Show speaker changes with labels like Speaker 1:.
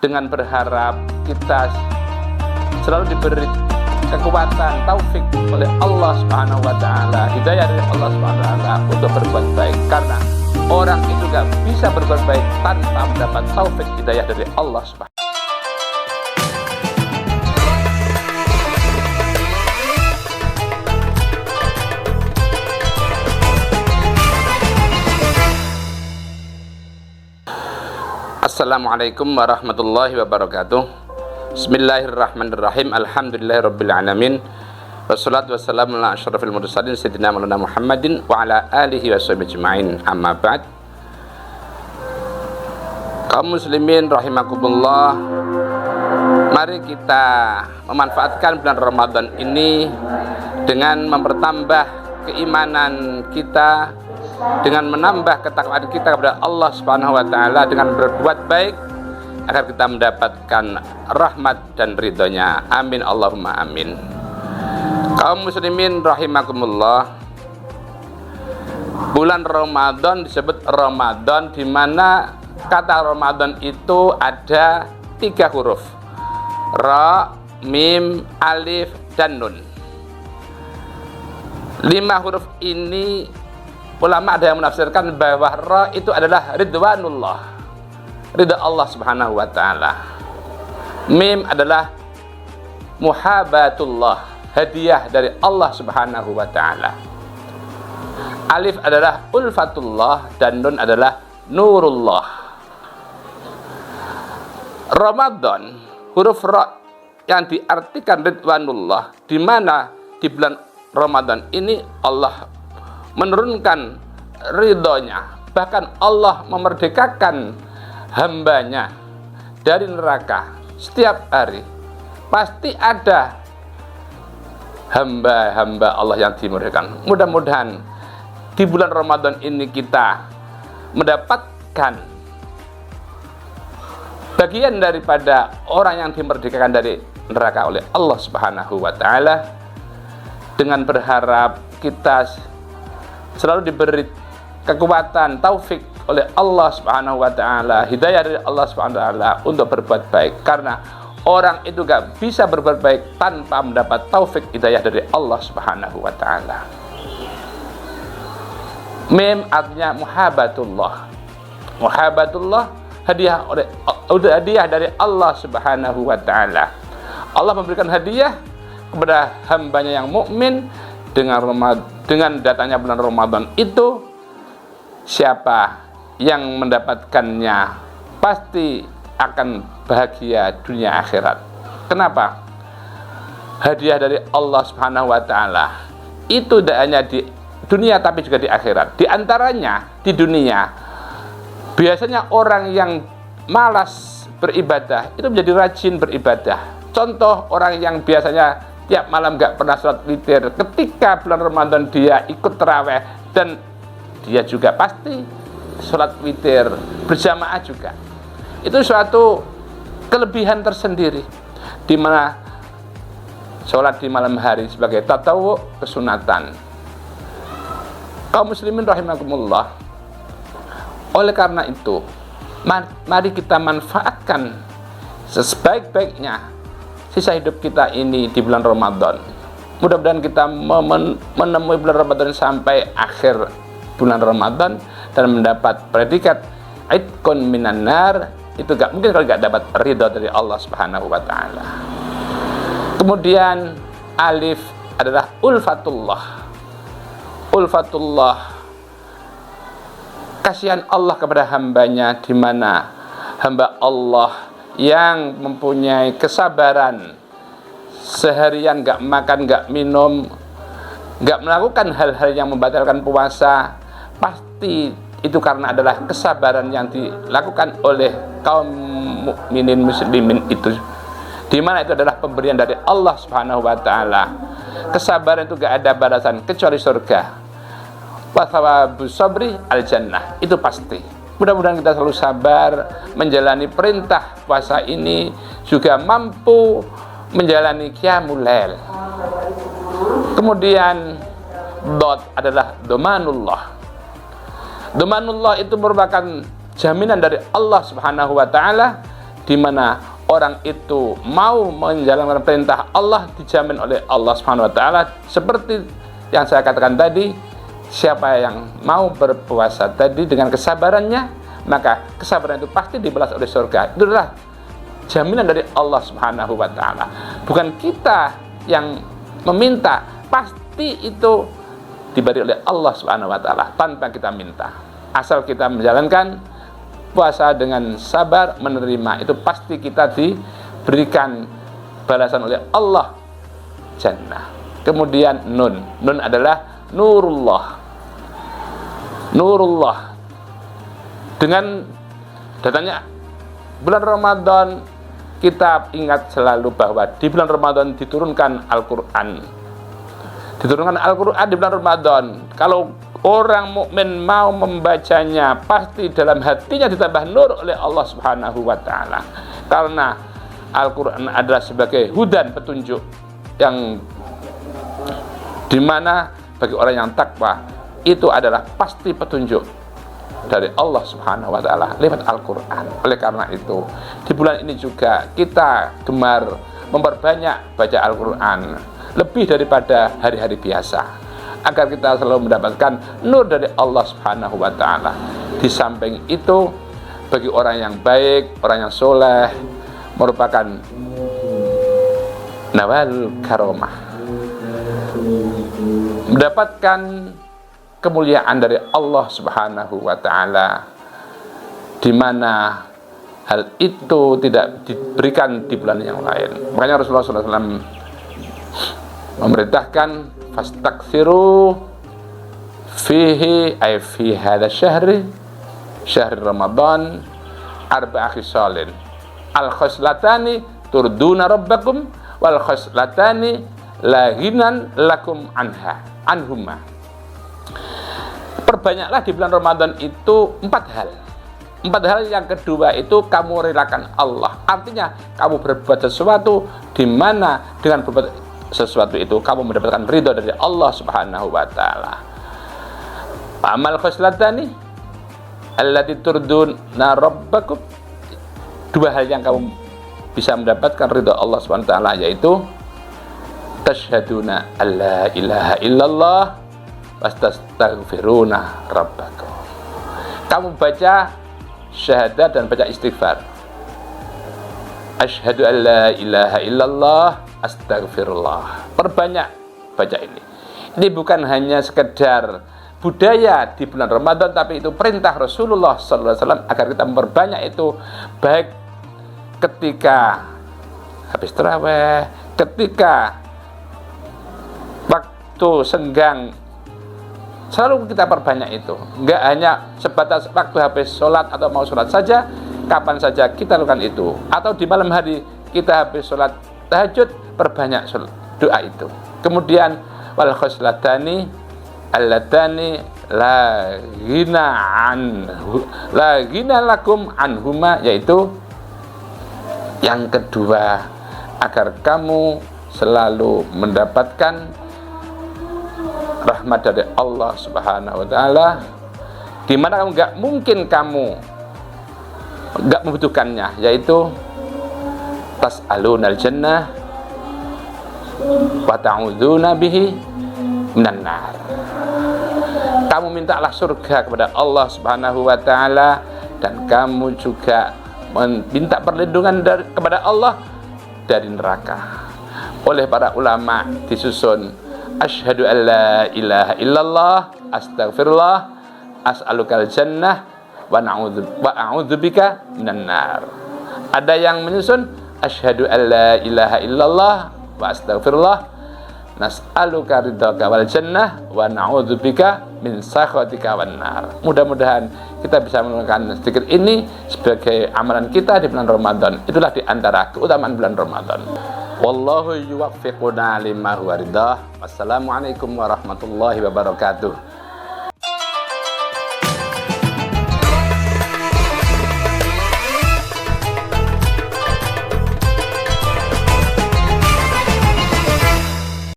Speaker 1: dengan berharap kita selalu diberi kekuatan, taufik oleh Allah Subhanahu wa taala, hidayah dari Allah Subhanahu wa taala untuk berbuat baik, karena orang itu gak bisa berbuat baik tanpa mendapat taufik hidayah dari Allah Subhanahu. Assalamualaikum warahmatullahi wabarakatuh. Bismillahirrahmanirrahim. Alhamdulillahirabbil alamin. Wassalatu wassalamu ala asyrafil mursalin sayyidina Maulana Muhammadin wa ala alihi washabbihi ajmain. Amma ba'd. Kaum muslimin rahimakumullah, mari kita memanfaatkan bulan Ramadan ini dengan mempertambah keimanan kita, dengan menambah ketakwaan kita kepada Allah Subhanahu wa taala, dengan berbuat baik agar kita mendapatkan rahmat dan ridhonya. Amin Allahumma amin. Kaum muslimin rahimakumullah, bulan Ramadan disebut Ramadan di mana kata Ramadan itu ada 3 huruf, ra, mim, alif, dan nun. 5 huruf ini ulama ada yang menafsirkan bahwa ra itu adalah ridwanullah, ridha Allah Subhanahu wa taala. Mim adalah muhabatullah, hadiah dari Allah Subhanahu wa taala. Alif adalah ulfatullah dan nun adalah nurullah. Ramadan, huruf ra yang diartikan ridwanullah, di mana di bulan Ramadan ini Allah menurunkan ridhonya, bahkan Allah memerdekakan hambanya dari neraka. Setiap hari pasti ada hamba-hamba Allah yang dimerdekakan. Mudah-mudahan di bulan Ramadan ini kita mendapatkan bagian daripada orang yang dimerdekakan dari neraka oleh Allah Subhanahu wa taala, dengan berharap kita selalu diberi kekuatan, taufik oleh Allah Subhanahu wa taala, hidayah dari Allah Subhanahu wa taala untuk berbuat baik, karena orang itu gak bisa berbuat baik tanpa mendapat taufik hidayah dari Allah Subhanahu wa taala. Mim artinya muhabatullah. Muhabatullah, hadiah dari Allah Subhanahu wa taala. Allah memberikan hadiah kepada hambanya yang mukmin dengan datangnya bulan Ramadan itu. Siapa yang mendapatkannya pasti akan bahagia dunia akhirat. Kenapa? Hadiah dari Allah Subhanahu wa taala itu tidak hanya di dunia tapi juga di akhirat. Di antaranya di dunia, biasanya orang yang malas beribadah itu menjadi rajin beribadah. Contoh, orang yang biasanya tiap malam gak pernah sholat witir, ketika bulan Ramadan dia ikut tarawih dan dia juga pasti sholat witir berjamaah juga. Itu suatu kelebihan tersendiri, di mana sholat di malam hari sebagai tatawu, kesunatan. Kaum muslimin rahimakumullah, oleh karena itu mari kita manfaatkan sebaik-baiknya sisa hidup kita ini di bulan Ramadan. Mudah-mudahan kita menemui bulan Ramadan sampai akhir bulan Ramadan dan mendapat predikat itqun minan nar. Itu gak mungkin kalau gak dapat ridha dari Allah Subhanahu wa taala. Kemudian alif adalah ulfatullah. Ulfatullah, kasihan Allah kepada hambanya, di mana hamba Allah yang mempunyai kesabaran, seharian gak makan, gak minum, gak melakukan hal-hal yang membatalkan puasa, pasti itu karena adalah kesabaran yang dilakukan oleh kaum mukminin muslimin itu, di mana itu adalah pemberian dari Allah Subhanahu wa taala. Kesabaran itu gak ada balasan kecuali surga. Wa thawabus sabri al jannah, itu pasti. Mudah-mudahan kita selalu sabar menjalani perintah puasa ini, juga mampu menjalani qiyamul lail. Kemudian dot adalah domanullah. Domanullah itu merupakan jaminan dari Allah Subhanahu wa taala, di mana orang itu mau menjalankan perintah Allah dijamin oleh Allah Subhanahu wa taala. Seperti yang saya katakan tadi, siapa yang mau berpuasa tadi dengan kesabarannya, maka kesabaran itu pasti dibalas oleh surga. Itu adalah jaminan dari Allah Subhanahu wa taala. Bukan kita yang meminta, pasti itu diberi oleh Allah Subhanahu wa taala tanpa kita minta. Asal kita menjalankan puasa dengan sabar, menerima, itu pasti kita diberikan balasan oleh Allah, jannah. Kemudian nun adalah nurullah. Nurullah, dengan datanya bulan Ramadan, kita ingat selalu bahwa di bulan Ramadan diturunkan Al-Quran. Diturunkan Al-Quran di bulan Ramadan. Kalau orang mukmin mau membacanya, pasti dalam hatinya ditambah nur oleh Allah Subhanahu wa taala. Karena Al-Quran adalah sebagai hudan, petunjuk yang dimana bagi orang yang takwa itu adalah pasti petunjuk dari Allah Subhanahu wa taala lewat Al-Quran. Oleh karena itu, di bulan ini juga kita gemar memperbanyak baca Al-Quran lebih daripada hari-hari biasa, agar kita selalu mendapatkan nur dari Allah Subhanahu wa taala. Di samping itu, bagi orang yang baik, orang yang soleh, merupakan nawal karomah, mendapatkan kemuliaan dari Allah Subhanahu wa taala, di mana hal itu tidak diberikan di bulan yang lain. Makanya Rasulullah SAW memerintahkan fastaksiru fihi ay fi hadha syahri Ramadan arba'a khisalin al khoslatani turduna rabbakum wal khoslatani la ghinan lakum anhuma. Perbanyaklah di bulan Ramadan itu 4 hal. 4 hal yang kedua itu kamu relakan Allah. Artinya kamu berbuat sesuatu di mana dengan berbuat sesuatu itu kamu mendapatkan ridha dari Allah Subhanahu wa taala. Amal khoslatani allati turduna rabbakum. 2 hal yang kamu bisa mendapatkan ridha Allah Subhanahu wa taala, yaitu tasyhaduna alla ilaha illallah wastaghfiruna rabbakum. Kamu baca syahadat dan baca istighfar. Asyhadu an la ilaha illallah astaghfirullah. Perbanyak baca ini. Ini bukan hanya sekedar budaya di bulan Ramadan, tapi itu perintah Rasulullah SAW agar kita memperbanyak itu, baik ketika habis tarawih, ketika waktu senggang, selalu kita perbanyak itu. Enggak hanya sebatas waktu habis sholat atau mau sholat saja, kapan saja kita lakukan itu. Atau di malam hari kita habis sholat tahajud, perbanyak doa itu. Kemudian wal khoslatani allatani la ghina lakum anhuma, yaitu yang kedua, agar kamu selalu mendapatkan rahmat dari Allah Subhanahu wa taala, di mana kamu enggak mungkin kamu enggak membutuhkannya, yaitu tas'alunal jannah wa ta'udzuna bihi minan nar. Kamu mintalah surga kepada Allah Subhanahu wa taala, dan kamu juga meminta perlindungan kepada Allah dari neraka. Oleh para ulama disusun asyhadu an la ilaha illallah astaghfirullah as'alukal jannah wa a'udzubika minan nar. Ada yang menyusun asyhadu an la ilaha illallah wa astaghfirullah nas'aluka ridhaka wal jannah wa na'udzubika min sakhatika wan nar. Mudah-mudahan kita bisa melakukan sedikit ini sebagai amalan kita di bulan Ramadan. Itulah di antara keutamaan bulan Ramadan. Wallahu yuwaffiquna lima huwa ridha. Wassalamualaikum warahmatullahi wabarakatuh.